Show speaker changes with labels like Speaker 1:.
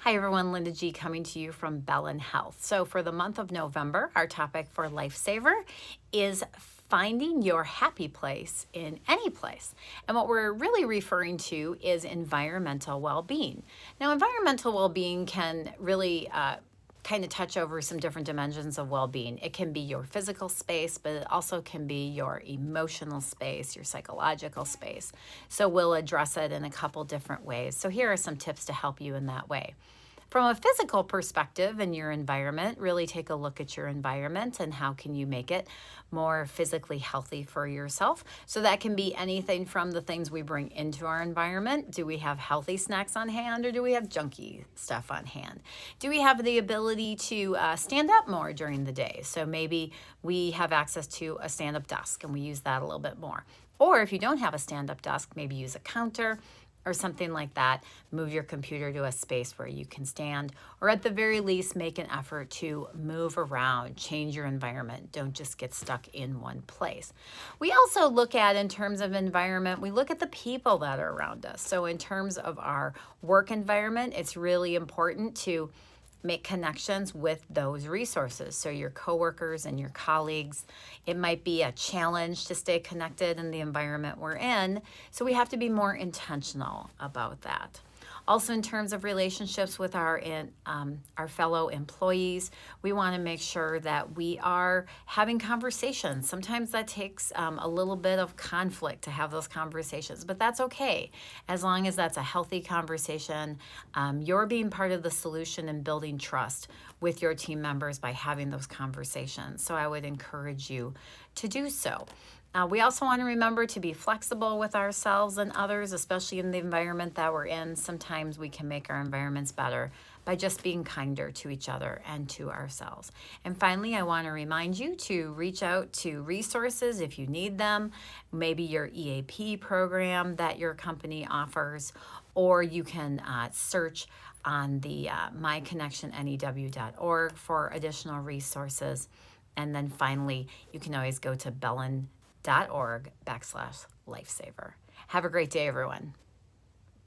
Speaker 1: Hi everyone, Linda G coming to you from Bellin Health. So for the month of November, our topic for Lifesaver is finding your happy place in any place. And what we're really referring to is environmental well-being. Now, environmental well-being can really kind of touch over some different dimensions of well-being. It can be your physical space, but it also can be your emotional space, your psychological space. So we'll address it in a couple different ways. So here are some tips to help you in that way. From a physical perspective in your environment, really take a look at your environment and how can you make it more physically healthy for yourself. So that can be anything from the things we bring into our environment. Do we have healthy snacks on hand or do we have junky stuff on hand? Do we have the ability to stand up more during the day? So maybe we have access to a stand-up desk and we use that a little bit more. Or if you don't have a stand-up desk, maybe use a counter or something like that. Move your computer to a space where you can stand, or at the very least, make an effort to move around, change your environment. Don't just get stuck in one place. We also look at, in terms of environment, we look at the people that are around us. So in terms of our work environment, it's really important to make connections with those resources. So your coworkers and your colleagues, it might be a challenge to stay connected in the environment we're in. So we have to be more intentional about that. Also, in terms of relationships with our fellow employees, we want to make sure that we are having conversations. Sometimes that takes a little bit of conflict to have those conversations, but that's okay. As long as that's a healthy conversation, you're being part of the solution and building trust with your team members by having those conversations. So I would encourage you to do so. We also want to remember to be flexible with ourselves and others, especially in the environment that we're in. Sometimes we can make our environments better by just being kinder to each other and to ourselves. And finally, I want to remind you to reach out to resources if you need them, maybe your EAP program that your company offers, or you can search on the myconnectionnew.org for additional resources. And then finally, you can always go to bellin.org/lifesaver. Have a great day, everyone.